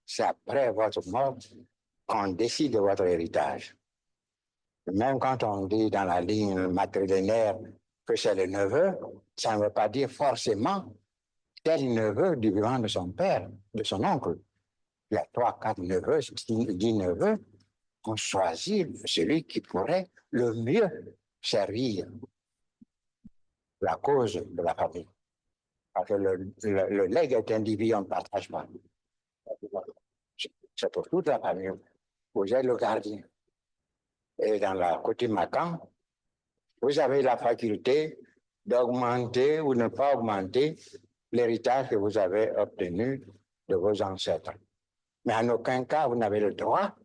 c'est après votre mort qu'on décide de votre héritage. Même quand on dit dans la ligne matrilinéaire que c'est le neveu, ça ne veut pas dire forcément tel neveu du vivant de son père, de son oncle. Il y a 3, 4 neveux, 10 neveux. On choisit celui qui pourrait le mieux servir la cause de la famille. Parce que le legs est individu, on ne partage pas. C'est pour toute la famille. Vous êtes le gardien. Et dans la coutume Macan, vous avez la faculté d'augmenter ou ne pas augmenter l'héritage que vous avez obtenu de vos ancêtres. Mais en aucun cas, vous n'avez le droit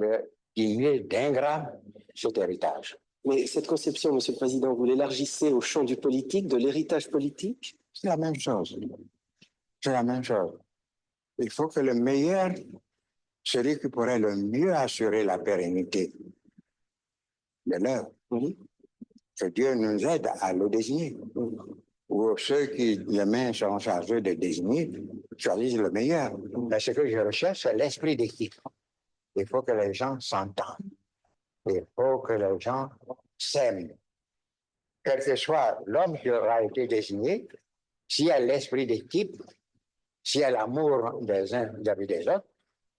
de diminuer d'un gramme cet héritage. Mais cette conception, Monsieur le Président, vous l'élargissez au champ du politique, de l'héritage politique? C'est la même chose. C'est la même chose. Il faut que le meilleur, celui qui pourrait le mieux assurer la pérennité de l'œuvre, que Dieu nous aide à le désigner. Ou ceux qui, les mains sont chargés de désigner, choisissent le meilleur. Mais ce que je recherche, c'est l'esprit d'équipe. Il faut que les gens s'entendent. Il faut que les gens s'aiment. Quel que soit l'homme qui aura été désigné, s'il y a l'esprit d'équipe, s'il y a l'amour des uns vis-à-vis des autres,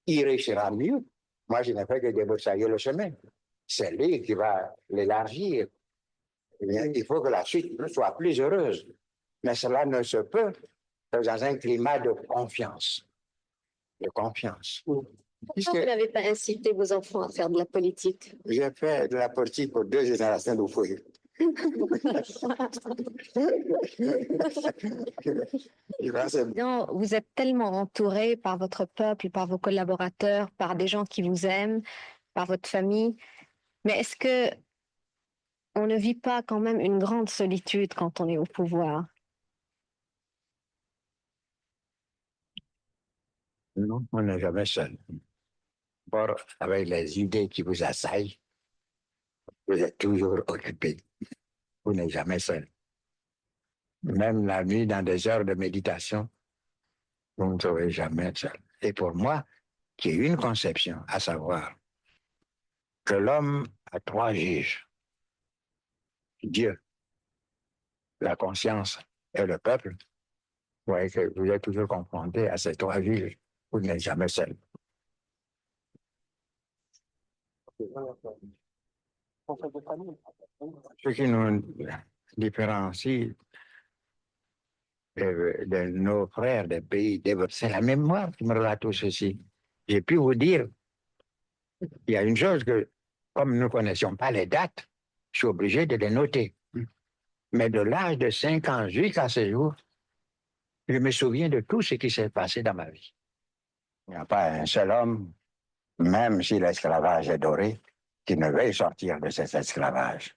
il réussira mieux. Moi, je n'ai fait que débroussailler le chemin. C'est lui qui va l'élargir. Il faut que la suite soit plus heureuse. Mais cela ne se peut que dans un climat de confiance. De confiance. Pourquoi vous n'avez pas incité vos enfants à faire de la politique? J'ai fait de la politique pour 2 générations de fouilles. Non, vous êtes tellement entouré par votre peuple, par vos collaborateurs, par des gens qui vous aiment, par votre famille. Mais est-ce que on ne vit pas quand même une grande solitude quand on est au pouvoir? Non, on n'est jamais seul. Or, avec les idées qui vous assaillent, vous êtes toujours occupé. Vous n'êtes jamais seul. Même la nuit, dans des heures de méditation, vous ne serez jamais seul. Et pour moi, qui ai une conception, à savoir que l'homme a 3 juges. Dieu, la conscience et le peuple. Vous voyez que vous êtes toujours confronté à ces 3 juges. Vous n'êtes jamais seul. Ce qui nous différencie de nos frères des pays développés, c'est la mémoire qui me relate tout ceci. J'ai pu vous dire, il y a une chose que, comme nous ne connaissions pas les dates, je suis obligé de les noter. Mais de l'âge de 5 ans jusqu'à ce jour, je me souviens de tout ce qui s'est passé dans ma vie. Il n'y a pas un seul homme, même si l'esclavage est doré, qui ne veuille sortir de cet esclavage.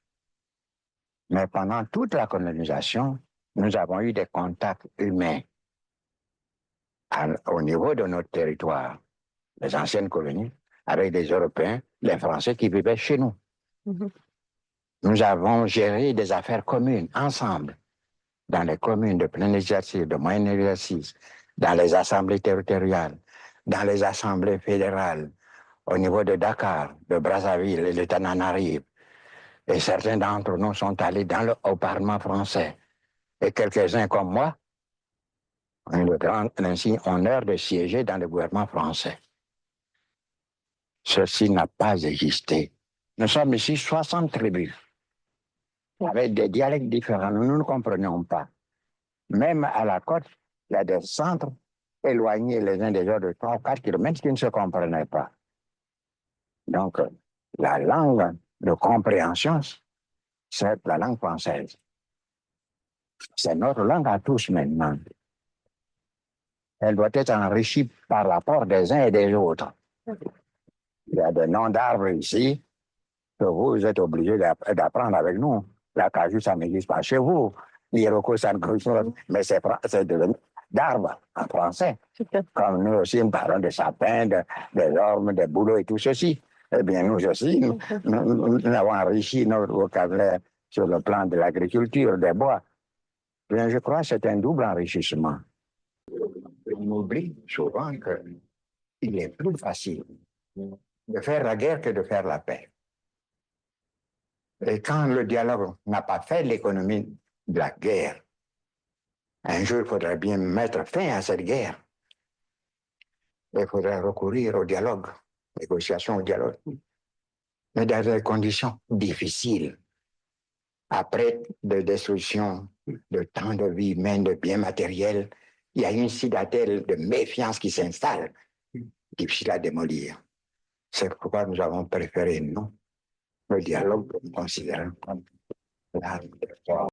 Mais pendant toute la colonisation, nous avons eu des contacts humains au niveau de notre territoire, les anciennes colonies, avec des Européens, les Français qui vivaient chez nous. Nous avons géré des affaires communes ensemble, dans les communes de plein exercice, de moyen exercice, dans les assemblées territoriales, dans les assemblées fédérales, au niveau de Dakar, de Brazzaville et de Tananarive. Et certains d'entre nous sont allés au Parlement français. Et quelques-uns comme moi ont eu le grand honneur de siéger dans le gouvernement français. Ceci n'a pas existé. Nous sommes ici 60 tribus, avec des dialectes différents. Nous ne comprenions pas. Même à la côte, il y a des centres éloignés les uns des autres de 3 ou 4 kilomètres qui ne se comprenaient pas. Donc, la langue de compréhension, c'est la langue française. C'est notre langue à tous maintenant. Elle doit être enrichie par l'apport des uns et des autres. Il y a des noms d'arbres ici que vous êtes obligés d'apprendre avec nous. La cajou, ça n'existe pas chez vous. L'iroko, ça n'existe pas. Mais c'est devenu d'arbres en français. Comme nous aussi, nous parlons de sapins, des ormes, des bouleaux et tout ceci. Eh bien, nous aussi, nous avons enrichi notre vocabulaire sur le plan de l'agriculture, des bois. Bien, je crois que c'est un double enrichissement. On oublie souvent que il est plus facile de faire la guerre que de faire la paix. Et quand le dialogue n'a pas fait l'économie de la guerre, un jour, il faudra bien mettre fin à cette guerre. Il faudra recourir au dialogue, négociation au dialogue, mais dans des conditions difficiles. Après de destruction de tant de vies humaines, de biens matériels, il y a une citadelle de méfiance qui s'installe, difficile à démolir. C'est pourquoi nous avons préféré, non, le dialogue, considérant comme l'arme de force.